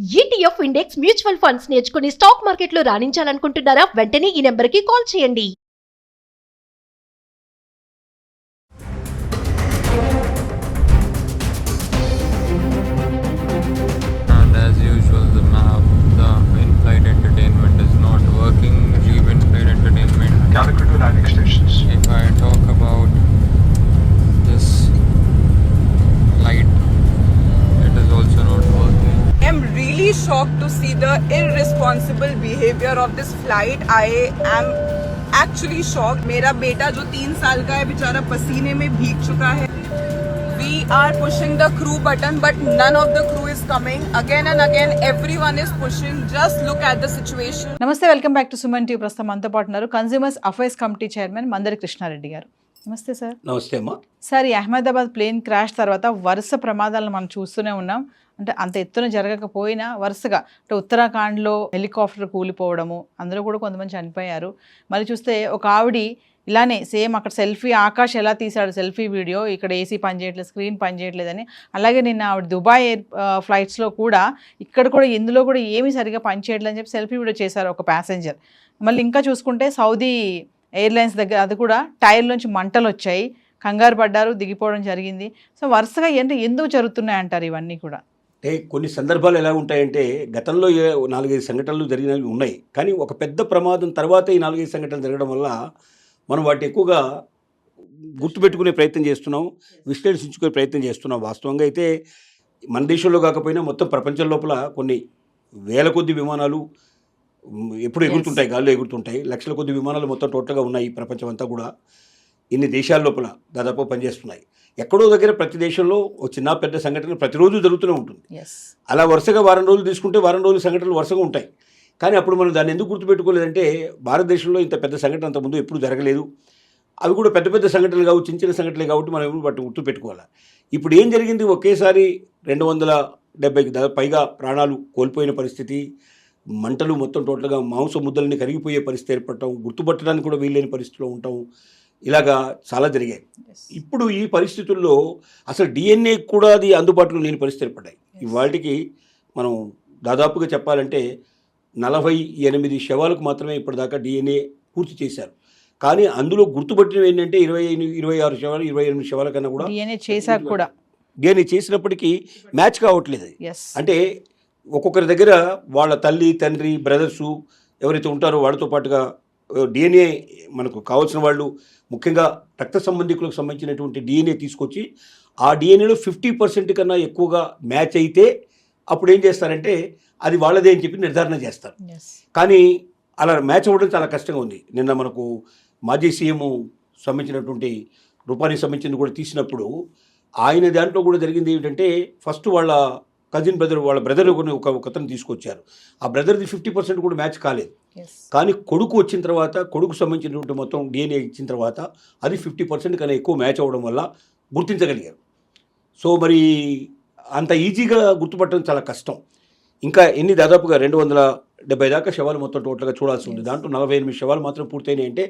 ETF index mutual funds నేర్చుకుని stock మార్కెట్లో రాణించాలనుకుంటున్నారా? వెంటనే ఈ నెంబర్కి కాల్ చేయండి. And as usual, the in-flight entertainment is not working. Leave in-flight entertainment. Calicut to landing stations. If I talk about this flight, it is also not working. I am really shocked to see the irresponsible behavior of this flight. I am actually shocked. मेरा बेटा जो 3 साल का है बेचारा पसीने में भीग चुका है. We are pushing the crew button but none of the crew is coming. Again and again everyone is pushing. Just look at the situation. నమస్తే, welcome back to Suman TV. ప్రస్తుతం మనతో పాటు ఉన్నారు consumers affairs committee chairman Mandari Krishnareddy గారు. నమస్తే sir. నమస్తే అమ్మా. Sir, ఈ అహ్మదాబాద్ ప్లేన్ క్రాష్ తర్వాత వరుస ప్రమాదాలను మనం చూస్తూనే ఉన్నాం. అంటే అంత ఎత్తున జరగకపోయినా వరుసగా అంటే ఉత్తరాఖండ్లో హెలికాప్టర్ కూలిపోవడము, అందులో కూడా కొంతమంది చనిపోయారు. మళ్ళీ చూస్తే ఒక ఆవిడి ఇలానే సేమ్ అక్కడ సెల్ఫీ, ఆకాష్ ఎలా తీశాడు సెల్ఫీ వీడియో, ఇక్కడ ఏసీ పనిచేయట్లేదు, స్క్రీన్ పనిచేయట్లేదని. అలాగే నిన్న ఆవిడ దుబాయ్ ఎయిర్ ఫ్లైట్స్లో కూడా ఇక్కడ కూడా ఇందులో కూడా ఏమీ సరిగా పనిచేయట్లేదని చెప్పి సెల్ఫీ వీడియో చేశారు ఒక ప్యాసింజర్. మళ్ళీ ఇంకా చూసుకుంటే సౌదీ ఎయిర్లైన్స్ దగ్గర అది కూడా టైర్లోంచి మంటలు వచ్చాయి, కంగారు పడ్డారు, దిగిపోవడం జరిగింది. సో వరుసగా ఎందుకు జరుగుతున్నాయి అంటారు ఇవన్నీ కూడా? అంటే కొన్ని సందర్భాలు ఎలా ఉంటాయంటే గతంలో 4-5 సంఘటనలు జరిగినవి ఉన్నాయి, కానీ ఒక పెద్ద ప్రమాదం తర్వాత ఈ 4-5 సంఘటనలు జరగడం వల్ల మనం వాటిని ఎక్కువగా గుర్తుపెట్టుకునే ప్రయత్నం చేస్తున్నాం, విశ్లేషించుకునే ప్రయత్నం చేస్తున్నాం. వాస్తవంగా అయితే మన దేశంలో కాకపోయినా మొత్తం ప్రపంచం లోపల కొన్ని వేల కొద్ది విమానాలు ఎప్పుడు ఎగురుతుంటాయి, గాల్లో ఎగురుతుంటాయి. లక్షల కొద్ది విమానాలు మొత్తం టోటల్గా ఉన్నాయి. ఈ ప్రపంచం అంతా కూడా ఇన్ని దేశాల లోపల దాదాపు పనిచేస్తున్నాయి. ఎక్కడో దగ్గర ప్రతి దేశంలో ఒక చిన్న పెద్ద సంఘటన ప్రతిరోజు జరుగుతూనే ఉంటుంది. అలా వరుసగా వారం రోజులు తీసుకుంటే వారం రోజుల సంఘటనలు వరుసగా ఉంటాయి. కానీ అప్పుడు మనం దాన్ని ఎందుకు గుర్తుపెట్టుకోలేదంటే భారతదేశంలో ఇంత పెద్ద సంఘటన అంతకుముందు ఎప్పుడు జరగలేదు. అవి కూడా పెద్ద పెద్ద సంఘటనలు కావు, చిన్న చిన్న సంఘటనలు కాబట్టి మనం ఎప్పుడు వాటిని గుర్తుపెట్టుకోవాలి. ఇప్పుడు ఏం జరిగింది, ఒకేసారి 270కి పైగా ప్రాణాలు కోల్పోయిన పరిస్థితి, మంటలు మొత్తం టోటల్గా మాంస ముద్దలని కరిగిపోయే పరిస్థితి ఏర్పడటం, గుర్తుపట్టడానికి కూడా వీల్లేని పరిస్థితిలో ఉండటం, ఇలాగా చాలా జరిగాయి. ఇప్పుడు ఈ పరిస్థితుల్లో అసలు డిఎన్ఏ కూడా అది అందుబాటులో లేని పరిస్థితి ఏర్పడ్డాయి. ఇవాటికి మనం దాదాపుగా చెప్పాలంటే 48 శవాలకు మాత్రమే ఇప్పటిదాకా డిఎన్ఏ పూర్తి చేశారు. కానీ అందులో గుర్తుపట్టినవి ఏంటంటే 26 శవాలు, 28 శవాల కన్నా కూడా డిఎన్ఏ చేసినప్పటికీ మ్యాచ్ కావట్లేదు. అంటే ఒక్కొక్కరి దగ్గర వాళ్ళ తల్లి, తండ్రి, బ్రదర్సు ఎవరైతే ఉంటారో వాళ్ళతో పాటుగా డిఎన్ఏ మనకు కావాల్సిన వాళ్ళు, ముఖ్యంగా రక్త సంబంధికులకు సంబంధించినటువంటి డిఎన్ఏ తీసుకొచ్చి ఆ డిఎన్ఏలో 50% కన్నా ఎక్కువగా మ్యాచ్ అయితే అప్పుడు ఏం చేస్తారంటే అది వాళ్ళదే అని చెప్పి నిర్ధారణ చేస్తారు. కానీ అలా మ్యాచ్ అవ్వడం చాలా కష్టంగా ఉంది. నిన్న మనకు మాజీ సీఎం సంబంధించినటువంటి రూపానికి సంబంధించింది కూడా తీసినప్పుడు ఆయన దాంట్లో కూడా జరిగింది ఏమిటంటే ఫస్ట్ వాళ్ళ కజిన్ బ్రదర్, వాళ్ళ బ్రదర్ ఒకతను తీసుకొచ్చారు. ఆ బ్రదర్ది 50% కూడా మ్యాచ్ కాలేదు. కానీ కొడుకు వచ్చిన తర్వాత, కొడుకు సంబంధించినటువంటి మొత్తం డిఎన్ఏ ఇచ్చిన తర్వాత అది 50% కన్నా ఎక్కువ మ్యాచ్ అవ్వడం వల్ల గుర్తించగలిగారు. సో మరి అంత ఈజీగా గుర్తుపట్టడం చాలా కష్టం. ఇంకా దాదాపుగా 270 దాకా శవాలు మొత్తం టోటల్గా చూడాల్సి ఉంది. దాంట్లో 48 శవాలు మాత్రం పూర్తయినాయి. అంటే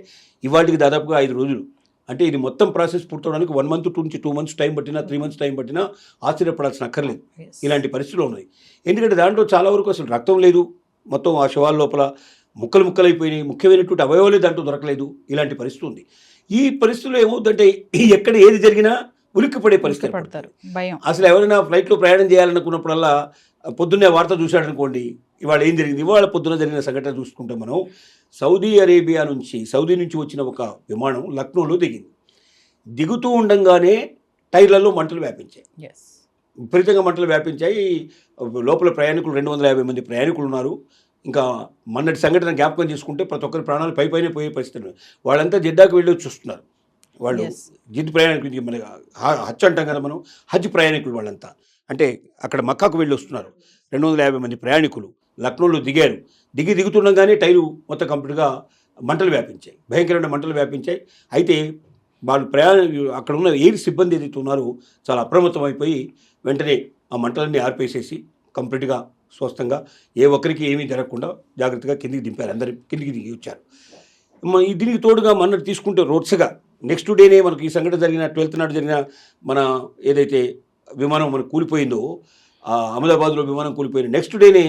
ఇవాటికి దాదాపుగా 5 రోజులు. అంటే ఇది మొత్తం ప్రాసెస్ పూర్తవడానికి 1 మంత్ నుంచి 2 మంత్స్ టైం పట్టినా, 3 మంత్స్ టైం పట్టినా ఆశ్చర్యపడాల్సిన అక్కర్లేదు. ఇలాంటి పరిస్థితులు ఉన్నాయి. ఎందుకంటే దాంట్లో చాలా వరకు అసలు రక్తం లేదు, మొత్తం ఆ శవాల లోపల ముక్కలైపోయినాయి, ముఖ్యమైనటువంటి అవయవాలే దాంట్లో దొరకలేదు. ఇలాంటి పరిస్థితి ఉంది. ఈ పరిస్థితుల్లో ఏమవుతుందంటే ఎక్కడ ఏది జరిగినా ఉలిక్కిపడే పరిస్థితి పడతారు. అసలు ఎవరైనా ఫ్లైట్లో ప్రయాణం చేయాలనుకున్నప్పుడల్లా పొద్దున్నే వార్త చూశాడనుకోండి, ఇవాళ ఏం జరిగింది, ఇవాళ పొద్దున జరిగిన సంఘటన చూసుకుంటే మనం సౌదీ నుంచి వచ్చిన ఒక విమానం లక్నోలో దిగుతూ ఉండంగానే టైర్లలో మంటలు వ్యాపించాయి, విపరీతంగా మంటలు వ్యాపించాయి. లోపల ప్రయాణికులు 250 మంది ప్రయాణికులు ఉన్నారు. ఇంకా మొన్నటి సంఘటన జ్ఞాపకం చేసుకుంటే ప్రతి ఒక్కరి ప్రాణాలు పైపైనే పోయే పరిస్థితులు. వాళ్ళంతా జిడ్డాకు వెళ్ళి చూస్తున్నారు. వాళ్ళు జిడ్ ప్రయాణికులు, మన హజ్ అంటాం కదా మనం, హజ్ ప్రయాణికులు వాళ్ళంతా. అంటే అక్కడ మక్కాకు వెళ్ళి వస్తున్నారు. 250 మంది ప్రయాణికులు లక్నోలో దిగుతుండగానే టైరు మొత్తం కంప్లీట్గా మంటలు వ్యాపించాయి, భయంకరమైన మంటలు వ్యాపించాయి. అయితే వాళ్ళు అక్కడ ఉన్న ఎయిర్ సిబ్బంది ఏదైతే ఉన్నారో చాలా అప్రమత్తం అయిపోయి వెంటనే ఆ మంటలన్నీ ఆర్పేసేసి కంప్లీట్గా స్వస్థంగా ఏ ఒక్కరికి ఏమీ జరగకుండా జాగ్రత్తగా కిందికి దింపారు. అందరు కిందికి దిగి వచ్చారు. దీనికి తోడుగా మొన్నటి తీసుకుంటే రోడ్స్గా నెక్స్ట్ డేనే మనకు ఈ సంఘటన జరిగిన 12th నాడు జరిగిన మన ఏదైతే విమానం మనకు కూలిపోయిందో అహ్మదాబాద్లో విమానం కూలిపోయిన నెక్స్ట్ డేనే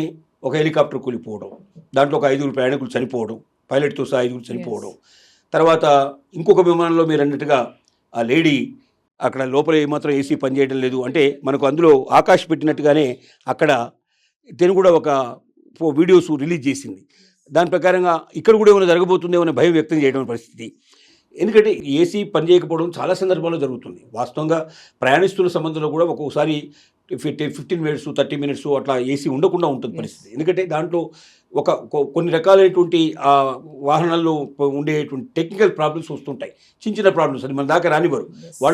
ఒక హెలికాప్టర్ కూలిపోవడం, దాంట్లో ఒక 5 ప్రయాణికులు చనిపోవడం, పైలట్తో సహా 5 చనిపోవడం. తర్వాత ఇంకొక విమానంలో మీరు అన్నట్టుగా ఆ లేడీ అక్కడ లోపల ఏమాత్రం ఏసీ పనిచేయడం లేదు అంటే మనకు అందులో ఆకాశ్ పెట్టినట్టుగానే అక్కడ తిను కూడా ఒక వీడియోస్ రిలీజ్ చేసింది. దాని ప్రకారంగా ఇక్కడ కూడా ఏమైనా జరగబోతుందేమో అనే భయం వ్యక్తం చేయడం పరిస్థితి. ఎందుకంటే ఏసీ పనిచేయకపోవడం చాలా సందర్భాల్లో జరుగుతుంది. వాస్తవంగా ప్రయాణిస్తున్న సంబంధంలో కూడా ఒక్కొక్కసారి 15 మినిట్స్ 30 మినిట్స్ అట్లా ఏసీ ఉండకుండా ఉంటుంది పరిస్థితి. ఎందుకంటే దాంట్లో కొన్ని రకాలైనటువంటి వాహనాల్లో ఉండేటువంటి టెక్నికల్ ప్రాబ్లమ్స్ వస్తుంటాయి, చిన్న చిన్న ప్రాబ్లమ్స్ అది మన దాకా రానివ్వరు,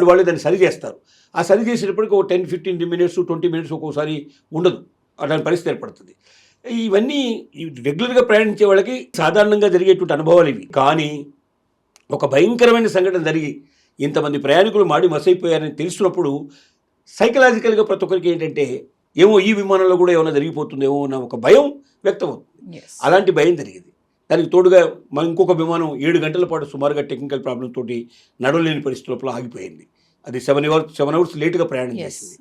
వాళ్ళే దాన్ని సరి చేస్తారు. ఆ సరి చేసేటప్పటికి ఒక 10-15 మినిట్స్ 20 మినిట్స్ ఒక్కోసారి ఉండదు, అలాంటి పరిస్థితి ఏర్పడుతుంది. ఇవన్నీ రెగ్యులర్గా ప్రయాణించే వాళ్ళకి సాధారణంగా జరిగేటువంటి అనుభవాలు ఇవి. కానీ ఒక భయంకరమైన సంఘటన జరిగి ఇంతమంది ప్రయాణికులు మాడి మసైపోయారని తెలిసినప్పుడు సైకలాజికల్గా ప్రతి ఒక్కరికి ఏంటంటే ఏమో ఈ విమానంలో కూడా ఏమైనా జరిగిపోతుందేమో అన్న ఒక భయం వ్యక్తమవుతుంది. అలాంటి భయం జరిగింది. దానికి తోడుగా ఇంకొక విమానం 7 గంటల పాటు సుమారుగా టెక్నికల్ ప్రాబ్లం తోటి నడవలేని పరిస్థితుల్లో ఆగిపోయింది. అది 7 అవర్స్ లేటుగా ప్రయాణం చేసింది.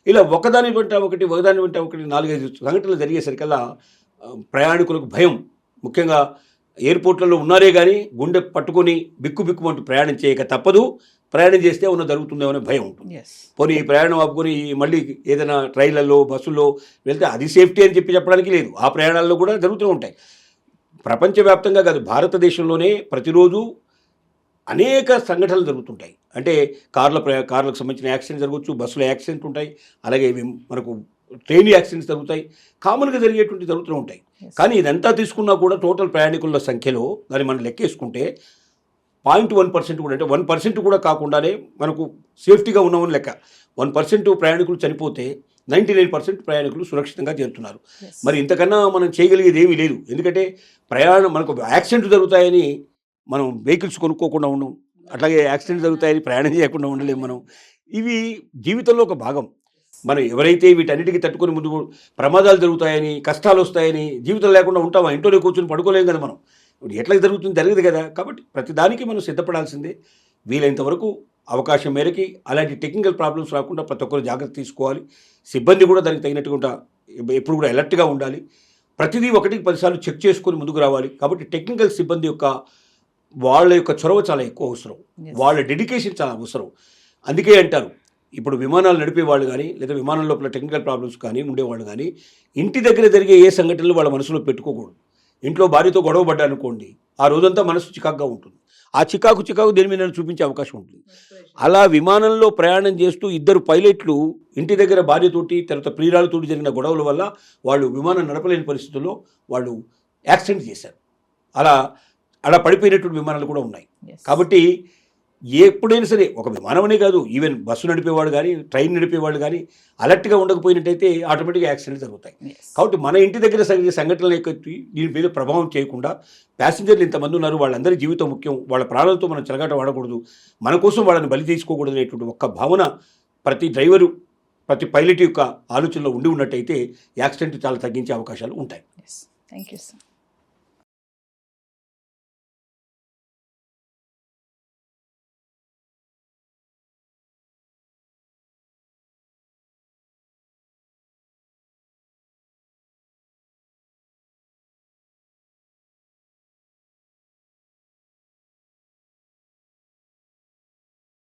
ఇలా ఒకదాని వెంట ఒకటి 4-5 సంఘటనలు జరిగేసరికల్లా ప్రయాణికులకు భయం, ముఖ్యంగా ఎయిర్పోర్ట్లలో ఉన్నారే కానీ గుండె పట్టుకొని బిక్కుమంటూ ప్రయాణం చేయక తప్పదు. ప్రయాణం చేస్తే ఉన్న జరుగుతుందేమో అనే భయం ఉంటుంది. పోనీ ప్రయాణం ఆపుకొని మళ్ళీ ఏదైనా ట్రైన్లలో బస్సుల్లో వెళ్తే అది సేఫ్టీ అని చెప్పడానికి లేదు. ఆ ప్రయాణాల్లో కూడా జరుగుతూ ఉంటాయి. ప్రపంచవ్యాప్తంగా కాదు, భారతదేశంలోనే ప్రతిరోజు అనేక సంఘటనలు జరుగుతుంటాయి. అంటే కార్లకు సంబంధించిన యాక్సిడెంట్ జరగవచ్చు, బస్సులో యాక్సిడెంట్ ఉంటాయి, అలాగే మనకు ట్రైన్ యాక్సిడెంట్స్ జరుగుతాయి, కామన్గా జరిగేటువంటి జరుగుతూ ఉంటాయి. కానీ ఇదంతా తీసుకున్నా కూడా టోటల్ ప్రయాణికుల సంఖ్యలో దాన్ని మనం లెక్కేసుకుంటే 0.1% కూడా, అంటే 1% కూడా కాకుండానే మనకు సేఫ్టీగా ఉన్నామని లెక్క. 1% ప్రయాణికులు చనిపోతే 99% ప్రయాణికులు సురక్షితంగా చేరుతున్నారు. మరి ఇంతకన్నా మనం చేయగలిగేది ఏమీ లేదు. ఎందుకంటే మనకు యాక్సిడెంట్ జరుగుతాయని మనం వెహికల్స్ కొనుక్కోకుండా ఉన్నాం, అట్లాగే యాక్సిడెంట్ జరుగుతాయని ప్రయాణం చేయకుండా ఉండలేము మనం. ఇవి జీవితంలో ఒక భాగం. మనం ఎవరైతే వీటన్నిటికీ తట్టుకొని ముందు ప్రమాదాలు జరుగుతాయని, కష్టాలు వస్తాయని జీవితం లేకుండా ఉంటామా? ఇంట్లోనే కూర్చొని పడుకోలేం కదా మనం. ఎట్లా జరగదు కదా. కాబట్టి ప్రతిదానికి మనం సిద్ధపడాల్సిందే. వీలైనంత వరకు అవకాశం మేరకి అలాంటి టెక్నికల్ ప్రాబ్లమ్స్ రాకుండా ప్రతి ఒక్కరు జాగ్రత్త తీసుకోవాలి. సిబ్బంది కూడా దానికి తగినట్టుగా ఎప్పుడు కూడా అలర్ట్గా ఉండాలి. ప్రతిదీ 1-10 సార్లు చెక్ చేసుకొని ముందుకు రావాలి. కాబట్టి టెక్నికల్ సిబ్బంది వాళ్ళ యొక్క చొరవ చాలా ఎక్కువ అవసరం, వాళ్ళ డెడికేషన్ చాలా అవసరం. అందుకే అంటారు, ఇప్పుడు విమానాలు నడిపే వాళ్ళు కానీ లేదా విమానం లోపల టెక్నికల్ ప్రాబ్లమ్స్ కానీ ఉండేవాళ్ళు కానీ ఇంటి దగ్గర జరిగే ఏ సంఘటనలు వాళ్ళ మనసులో పెట్టుకోకూడదు. ఇంట్లో భార్యతో గొడవ పడ్డానుకోండి, ఆ రోజంతా మనసు చికాకుగా ఉంటుంది. ఆ చికాకు దేని మీద చూపించే అవకాశం ఉంటుంది. అలా విమానంలో ప్రయాణం చేస్తూ 2 పైలట్లు ఇంటి దగ్గర భార్యతోటి తర్వాత ప్రియురాలతోటి జరిగిన గొడవల వల్ల వాళ్ళు విమానం నడపలేని పరిస్థితుల్లో వాళ్ళు యాక్సిడెంట్ చేశారు. అలా పడిపోయినటువంటి విమానాలు కూడా ఉన్నాయి. కాబట్టి ఎప్పుడైనా సరే ఒక విమానమనే కాదు, ఈవెన్ బస్సు నడిపేవాడు కానీ ట్రైన్ నడిపేవాళ్ళు కానీ అలర్ట్గా ఉండకపోయినట్టయితే ఆటోమేటిక్గా యాక్సిడెంట్స్ జరుగుతాయి. కాబట్టి మన ఇంటి దగ్గర జరిగే సంఘటనలు దీని మీద ప్రభావం చేయకుండా ప్యాసింజర్లు ఇంతమంది ఉన్నారు, వాళ్ళందరి జీవితం ముఖ్యం, వాళ్ళ ప్రాణాలతో మనం చెలగాట వాడకూడదు, మన కోసం వాళ్ళని బలి తీసుకోకూడదు అనేటువంటి ఒక్క భావన ప్రతి డ్రైవరు ప్రతి పైలట్ యొక్క ఆలోచనలో ఉన్నట్టయితే యాక్సిడెంట్ చాలా తగ్గించే అవకాశాలు ఉంటాయి. Thank you sir.